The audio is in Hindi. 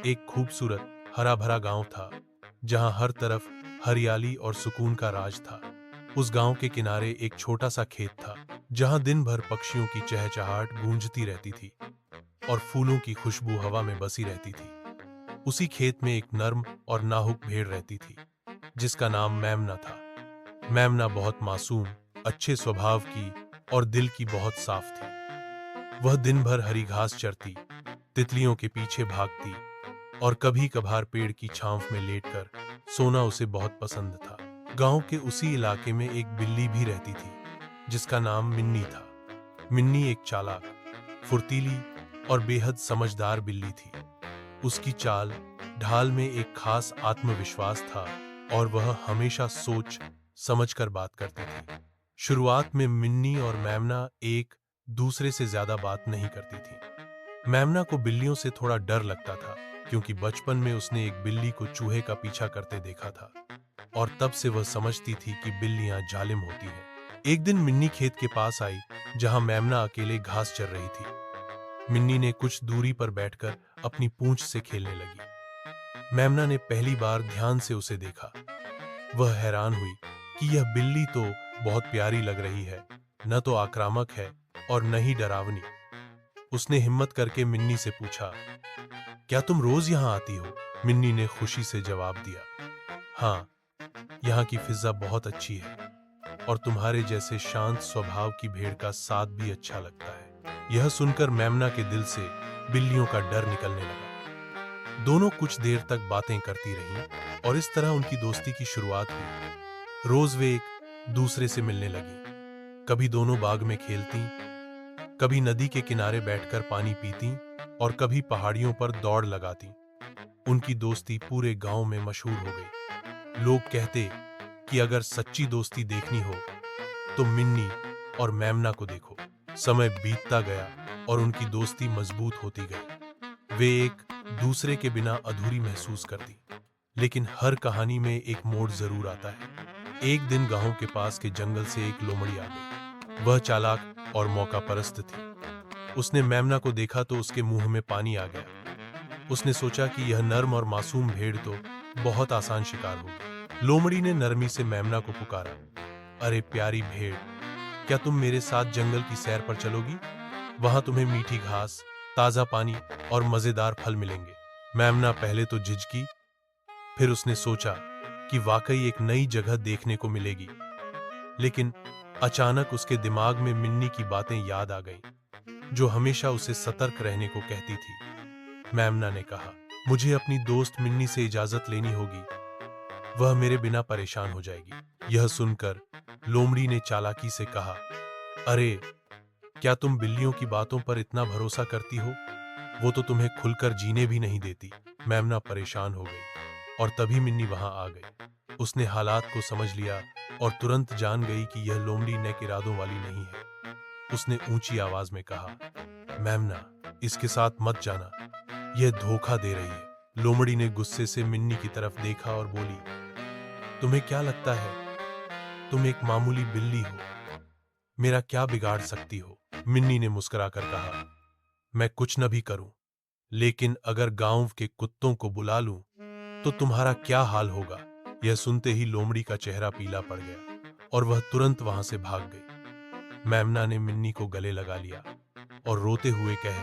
एक खूबसूरत हरा भरा गांव था जहां हर तरफ हरियाली और सुकून का राज था। उस गांव के किनारे एक छोटा सा खेत था जहां दिन भर पक्षियों की चहचहाट गूंजती रहती थी और फूलों की खुशबू हवा में बसी रहती थी। उसी खेत में एक नर्म और नाजुक भेड़ रहती थी जिसका नाम मेमना था। मेमना बहुत मासूम, अच्छे स्वभाव की और दिल की बहुत साफ थी। वह दिन भर हरी घास चरती, तितलियों के पीछे भागती और कभी कभार पेड़ की छांव में लेटकर सोना उसे बहुत पसंद था। गांव के उसी इलाके में एक बिल्ली भी रहती थी जिसका नाम मिन्नी था। मिन्नी एक चालाक, फुर्तीली और बेहद समझदार बिल्ली थी। उसकी चाल ढाल में एक खास आत्मविश्वास था और वह हमेशा सोच समझकर बात करती थी। शुरुआत में मिन्नी और मेमना एक दूसरे से ज्यादा बात नहीं करती थी। मेमना को बिल्लियों से थोड़ा डर लगता था क्योंकि बचपन में उसने एक बिल्ली को चूहे का पीछा करते देखा था और तब से वह समझती थी कि बिल्लियां जालिम होती हैं। एक दिन मिन्नी खेत के पास आई जहां मेमना अकेले घास चर रही थी। मिन्नी ने कुछ दूरी पर बैठकर अपनी पूंछ से खेलने लगी। मेमना ने पहली बार ध्यान से उसे देखा। वह हैरान हुई कि यह बिल्ली तो बहुत प्यारी लग रही है, न तो आक्रामक है और न ही डरावनी। उसने हिम्मत करके मिन्नी से पूछा, क्या तुम रोज यहां आती हो? मिन्नी ने खुशी से जवाब दिया, हाँ, यहाँ की फिजा बहुत अच्छी है और तुम्हारे जैसे शांत स्वभाव की भेड़ का साथ भी अच्छा लगता है। यह सुनकर मेमना के दिल से बिल्लियों का डर निकलने लगा। दोनों कुछ देर तक बातें करती रहीं और इस तरह उनकी दोस्ती की शुरुआत हुई। रोज वे एक दूसरे से मिलने लगी। कभी दोनों बाग में खेलती, कभी नदी के किनारे बैठकर पानी पीती और कभी पहाड़ियों पर दौड़ लगाती। उनकी दोस्ती पूरे गांव में मशहूर हो गई। लोग कहते कि अगर सच्ची दोस्ती देखनी हो तो मिन्नी और मेमना को देखो। समय बीतता गया और उनकी दोस्ती मजबूत होती गई। वे एक दूसरे के बिना अधूरी महसूस करती। लेकिन हर कहानी में एक मोड़ जरूर आता है। एक दिन गांव के पास के जंगल से एक लोमड़ी आ गई। वह चालाक और मौकापरस्त थी। उसने मेमना को देखा तो उसके मुंह में पानी आ गया। उसने सोचा कि यह नर्म और मासूम भेड़ तो बहुत आसान शिकार होगी। लोमड़ी ने नरमी से मेमना को पुकारा, अरे प्यारी भेड़, क्या तुम मेरे साथ जंगल की सैर पर चलोगी? वहां तुम्हें मीठी घास, ताजा पानी और मजेदार फल मिलेंगे। मेमना पहले तो झिझकी, फिर उसने सोचा कि वाकई एक नई जगह देखने को मिलेगी। लेकिन अचानक उसके दिमाग में मिन्नी की बातें याद आ गईं, जो हमेशा उसे सतर्क रहने को कहती थी। मेमना ने कहा, मुझे अपनी दोस्त मिन्नी से इजाजत लेनी होगी, वह मेरे बिना परेशान हो जाएगी। यह सुनकर लोमड़ी ने चालाकी से कहा, अरे, क्या तुम बिल्लियों की बातों पर इतना भरोसा करती हो? वो तो तुम्हें खुलकर जीने भी नहीं देती। मेमना परेशान हो गई और तभी मिन्नी वहां आ गई। उसने हालात को समझ लिया और तुरंत जान गई कि यह लोमड़ी नेक इरादों वाली नहीं है। उसने ऊंची आवाज में कहा, मेमना, इसके साथ मत जाना, यह धोखा दे रही है। लोमड़ी ने गुस्से से मिन्नी की तरफ देखा और बोली, तुम्हें क्या लगता है, तुम एक मामूली बिल्ली हो, मेरा क्या बिगाड़ सकती हो? मिन्नी ने मुस्कुराकर कहा, मैं कुछ न भी करूं, लेकिन अगर गांव के कुत्तों को बुला लूं तो तुम्हारा क्या हाल होगा? यह सुनते ही लोमड़ी का चेहरा पीला पड़ गया और वह तुरंत वहां से भाग गई। मेमना ने मिन्नी को गले लगा लिया और रोते हुए कह